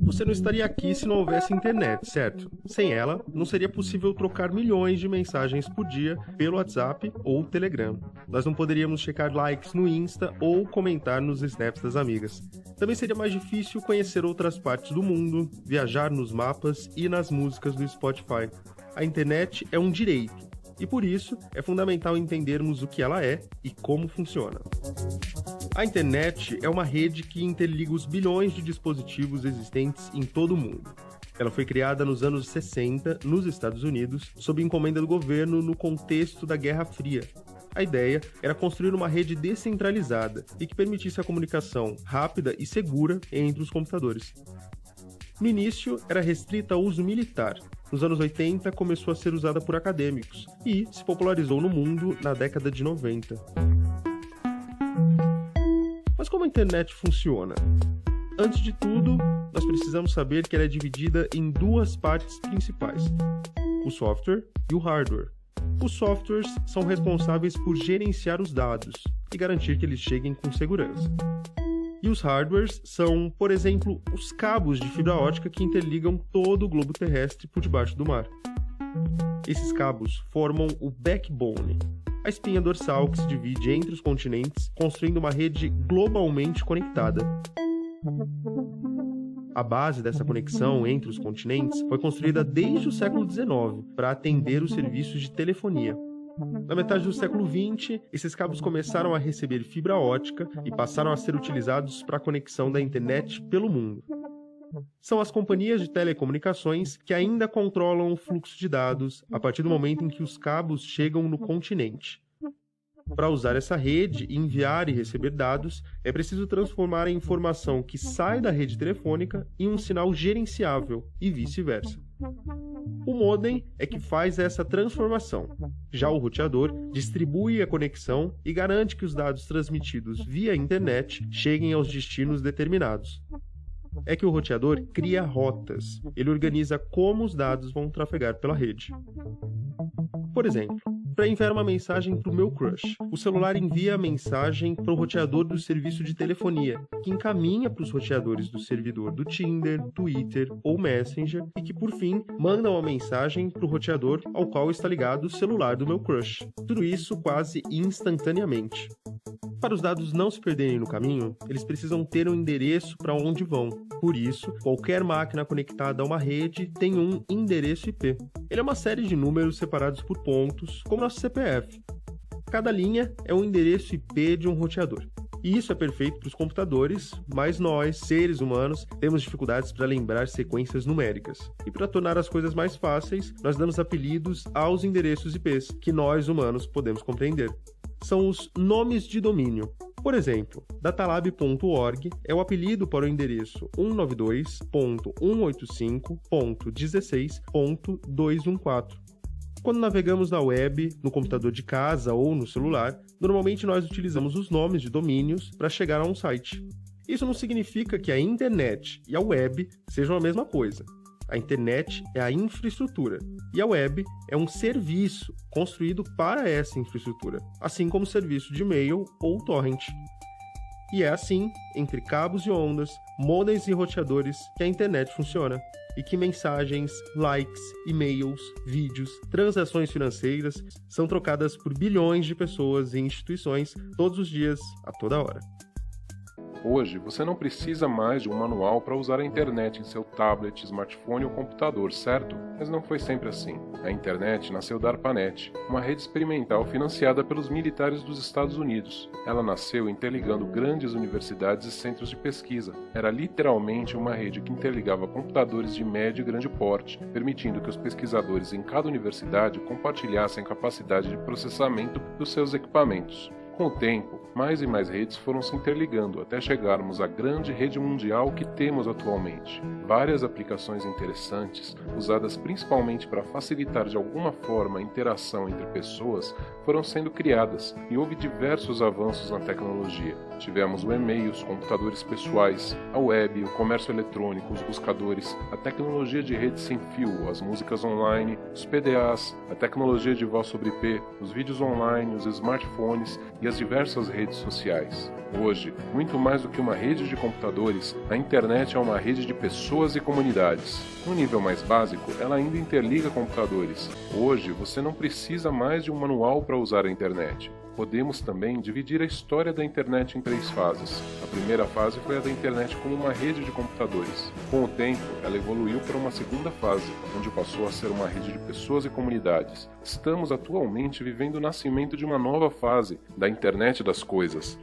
Você não estaria aqui se não houvesse internet, certo? Sem ela, não seria possível trocar milhões de mensagens por dia pelo WhatsApp ou Telegram. Nós não poderíamos checar likes no Insta ou comentar nos snaps das amigas. Também seria mais difícil conhecer outras partes do mundo, viajar nos mapas e nas músicas do Spotify. A internet é um direito, e por isso é fundamental entendermos o que ela é e como funciona. A internet é uma rede que interliga os bilhões de dispositivos existentes em todo o mundo. Ela foi criada nos anos 60, nos Estados Unidos, sob encomenda do governo no contexto da Guerra Fria. A ideia era construir uma rede descentralizada e que permitisse a comunicação rápida e segura entre os computadores. No início, era restrita ao uso militar. Nos anos 80, começou a ser usada por acadêmicos e se popularizou no mundo na década de 90. Mas como a internet funciona? Antes de tudo, nós precisamos saber que ela é dividida em duas partes principais: o software e o hardware. Os softwares são responsáveis por gerenciar os dados e garantir que eles cheguem com segurança. E os hardwares são, por exemplo, os cabos de fibra ótica que interligam todo o globo terrestre por debaixo do mar. Esses cabos formam o backbone, a espinha dorsal que se divide entre os continentes, construindo uma rede globalmente conectada. A base dessa conexão entre os continentes foi construída desde o século XIX para atender os serviços de telefonia. Na metade do século XX, esses cabos começaram a receber fibra ótica e passaram a ser utilizados para a conexão da internet pelo mundo. São as companhias de telecomunicações que ainda controlam o fluxo de dados a partir do momento em que os cabos chegam no continente. Para usar essa rede, enviar e receber dados, é preciso transformar a informação que sai da rede telefônica em um sinal gerenciável e vice-versa. O modem é que faz essa transformação. Já o roteador distribui a conexão e garante que os dados transmitidos via internet cheguem aos destinos determinados. É que o roteador cria rotas. Ele organiza como os dados vão trafegar pela rede. Por exemplo, para enviar uma mensagem para o meu crush, o celular envia a mensagem para o roteador do serviço de telefonia, que encaminha para os roteadores do servidor do Tinder, Twitter ou Messenger e que, por fim, mandam a mensagem para o roteador ao qual está ligado o celular do meu crush. Tudo isso quase instantaneamente. Para os dados não se perderem no caminho, eles precisam ter um endereço para onde vão. Por isso, qualquer máquina conectada a uma rede tem um endereço IP. Ele é uma série de números separados por pontos, como nosso CPF. Cada linha é um endereço IP de um roteador. E isso é perfeito para os computadores, mas nós, seres humanos, temos dificuldades para lembrar sequências numéricas. E para tornar as coisas mais fáceis, nós damos apelidos aos endereços IPs, que nós, humanos, podemos compreender. São os nomes de domínio. Por exemplo, datalab.org é o apelido para o endereço 192.185.16.214. Quando navegamos na web, no computador de casa ou no celular, normalmente nós utilizamos os nomes de domínios para chegar a um site. Isso não significa que a internet e a web sejam a mesma coisa. A internet é a infraestrutura e a web é um serviço construído para essa infraestrutura, assim como o serviço de e-mail ou torrent. E é assim, entre cabos e ondas, modems e roteadores, que a internet funciona. E que mensagens, likes, e-mails, vídeos, transações financeiras são trocadas por bilhões de pessoas e instituições todos os dias, a toda hora. Hoje, você não precisa mais de um manual para usar a internet em seu tablet, smartphone ou computador, certo? Mas não foi sempre assim. A internet nasceu da ARPANET, uma rede experimental financiada pelos militares dos Estados Unidos. Ela nasceu interligando grandes universidades e centros de pesquisa. Era literalmente uma rede que interligava computadores de médio e grande porte, permitindo que os pesquisadores em cada universidade compartilhassem a capacidade de processamento dos seus equipamentos. Com o tempo, mais e mais redes foram se interligando até chegarmos à grande rede mundial que temos atualmente. Várias aplicações interessantes, usadas principalmente para facilitar de alguma forma a interação entre pessoas, foram sendo criadas e houve diversos avanços na tecnologia. Tivemos o e-mail, os computadores pessoais, a web, o comércio eletrônico, os buscadores, a tecnologia de rede sem fio, as músicas online, os PDAs, a tecnologia de voz sobre IP, os vídeos online, os smartphones e as diversas redes sociais. Hoje, muito mais do que uma rede de computadores, a internet é uma rede de pessoas e comunidades. No nível mais básico, ela ainda interliga computadores. Hoje, você não precisa mais de um manual para usar a internet. Podemos também dividir a história da internet em 3 fases. A primeira fase foi a da internet como uma rede de computadores. Com o tempo, ela evoluiu para uma segunda fase, onde passou a ser uma rede de pessoas e comunidades. Estamos atualmente vivendo o nascimento de uma nova fase, da internet das coisas.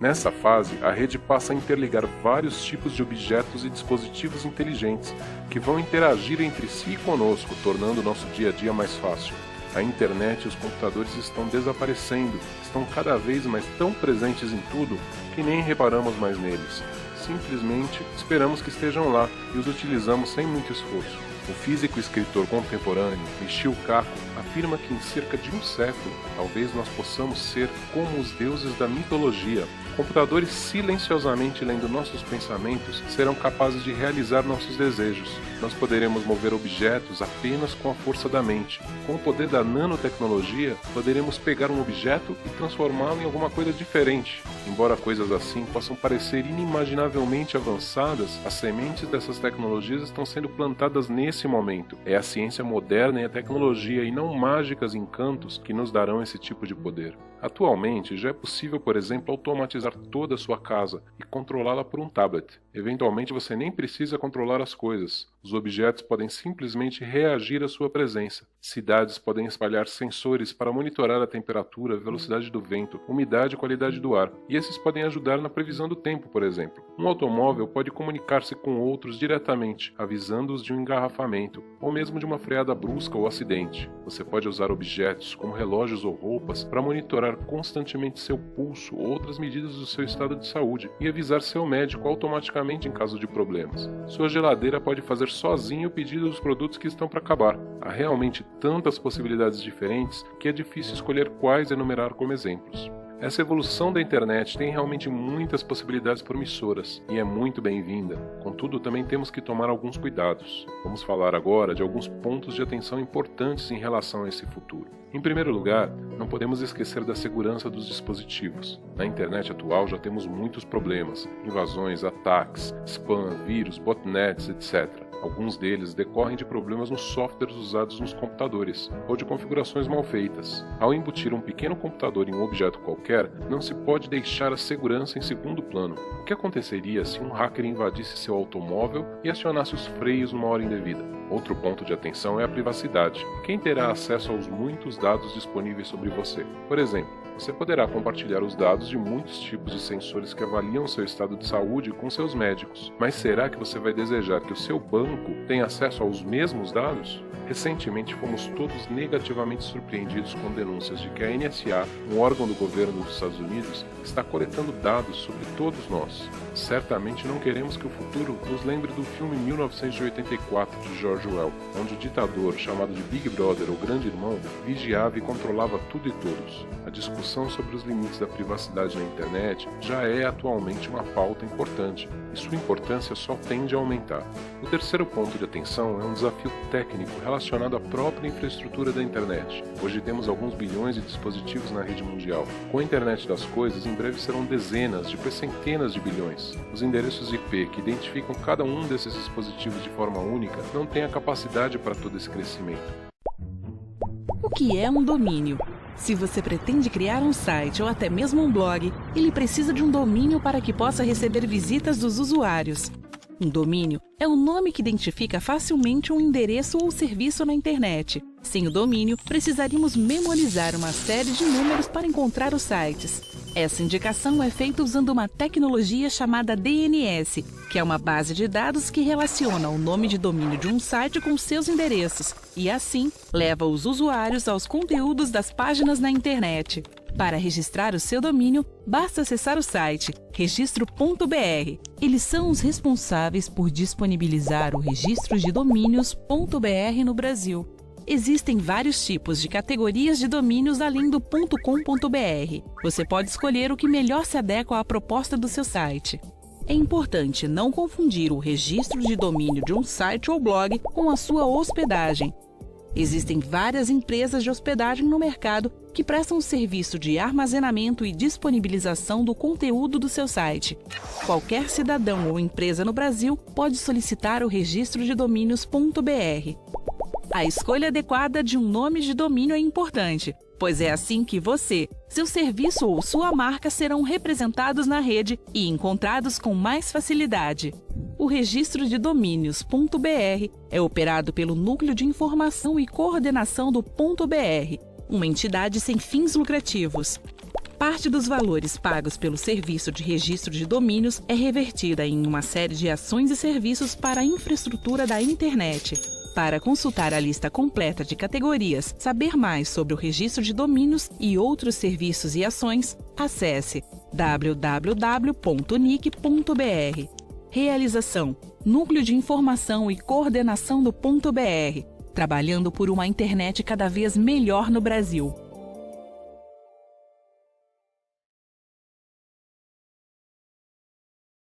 Nessa fase, a rede passa a interligar vários tipos de objetos e dispositivos inteligentes, que vão interagir entre si e conosco, tornando o nosso dia a dia mais fácil. A internet e os computadores estão desaparecendo, estão cada vez mais tão presentes em tudo que nem reparamos mais neles. Simplesmente esperamos que estejam lá e os utilizamos sem muito esforço. O físico e escritor contemporâneo Michio Kaku afirma que em cerca de um século, talvez nós possamos ser como os deuses da mitologia. Computadores silenciosamente lendo nossos pensamentos serão capazes de realizar nossos desejos. Nós poderemos mover objetos apenas com a força da mente. Com o poder da nanotecnologia, poderemos pegar um objeto e transformá-lo em alguma coisa diferente. Embora coisas assim possam parecer inimaginavelmente avançadas, as sementes dessas tecnologias estão sendo plantadas nesse momento. É a ciência moderna e a tecnologia, e não mágicas encantos, que nos darão esse tipo de poder. Atualmente, já é possível, por exemplo, automatizar toda a sua casa e controlá-la por um tablet. Eventualmente, você nem precisa controlar as coisas. Os objetos podem simplesmente reagir à sua presença. Cidades podem espalhar sensores para monitorar a temperatura, a velocidade do vento, umidade e qualidade do ar. E esses podem ajudar na previsão do tempo, por exemplo. Um automóvel pode comunicar-se com outros diretamente, avisando-os de um engarrafamento, ou mesmo de uma freada brusca ou acidente. Você pode usar objetos, como relógios ou roupas, para monitorar constantemente seu pulso ou outras medidas do seu estado de saúde e avisar seu médico automaticamente em caso de problemas. Sua geladeira pode fazer sozinho o pedido dos produtos que estão para acabar. Há realmente tantas possibilidades diferentes que é difícil escolher quais enumerar como exemplos. Essa evolução da internet tem realmente muitas possibilidades promissoras e é muito bem-vinda. Contudo, também temos que tomar alguns cuidados. Vamos falar agora de alguns pontos de atenção importantes em relação a esse futuro. Em primeiro lugar, não podemos esquecer da segurança dos dispositivos. Na internet atual já temos muitos problemas: invasões, ataques, spam, vírus, botnets, etc. Alguns deles decorrem de problemas nos softwares usados nos computadores, ou de configurações mal feitas. Ao embutir um pequeno computador em um objeto qualquer, não se pode deixar a segurança em segundo plano. O que aconteceria se um hacker invadisse seu automóvel e acionasse os freios numa hora indevida? Outro ponto de atenção é a privacidade. Quem terá acesso aos muitos dados disponíveis sobre você? Por exemplo, você poderá compartilhar os dados de muitos tipos de sensores que avaliam seu estado de saúde com seus médicos. Mas será que você vai desejar que o seu banco tenha acesso aos mesmos dados? Recentemente fomos todos negativamente surpreendidos com denúncias de que a NSA, um órgão do governo dos Estados Unidos, está coletando dados sobre todos nós. Certamente não queremos que o futuro nos lembre do filme 1984 de George Orwell, onde o ditador, chamado de Big Brother ou Grande Irmão, vigiava e controlava tudo e todos. A discussão sobre os limites da privacidade na internet já é atualmente uma pauta importante, e sua importância só tende a aumentar. O terceiro ponto de atenção é um desafio técnico relacionado à própria infraestrutura da internet. Hoje temos alguns bilhões de dispositivos na rede mundial. Com a internet das coisas, em breve serão dezenas, depois centenas de bilhões. Os endereços IP que identificam cada um desses dispositivos de forma única não têm a capacidade para todo esse crescimento. O que é um domínio? Se você pretende criar um site ou até mesmo um blog, ele precisa de um domínio para que possa receber visitas dos usuários. Um domínio é o nome que identifica facilmente um endereço ou serviço na internet. Sem o domínio, precisaríamos memorizar uma série de números para encontrar os sites. Essa indicação é feita usando uma tecnologia chamada DNS, que é uma base de dados que relaciona o nome de domínio de um site com seus endereços e, assim, leva os usuários aos conteúdos das páginas na internet. Para registrar o seu domínio, basta acessar o site registro.br. Eles são os responsáveis por disponibilizar o registro de domínios.br no Brasil. Existem vários tipos de categorias de domínios além do .com.br. Você pode escolher o que melhor se adequa à proposta do seu site. É importante não confundir o registro de domínio de um site ou blog com a sua hospedagem. Existem várias empresas de hospedagem no mercado que prestam o serviço de armazenamento e disponibilização do conteúdo do seu site. Qualquer cidadão ou empresa no Brasil pode solicitar o registro de domínios.br. A escolha adequada de um nome de domínio é importante, pois é assim que você, seu serviço ou sua marca serão representados na rede e encontrados com mais facilidade. O registro de domínios.br é operado pelo Núcleo de Informação e Coordenação do .br, uma entidade sem fins lucrativos. Parte dos valores pagos pelo serviço de registro de domínios é revertida em uma série de ações e serviços para a infraestrutura da internet. Para consultar a lista completa de categorias, saber mais sobre o registro de domínios e outros serviços e ações, acesse www.nic.br. Realização: Núcleo de Informação e Coordenação do .br, trabalhando por uma internet cada vez melhor no Brasil.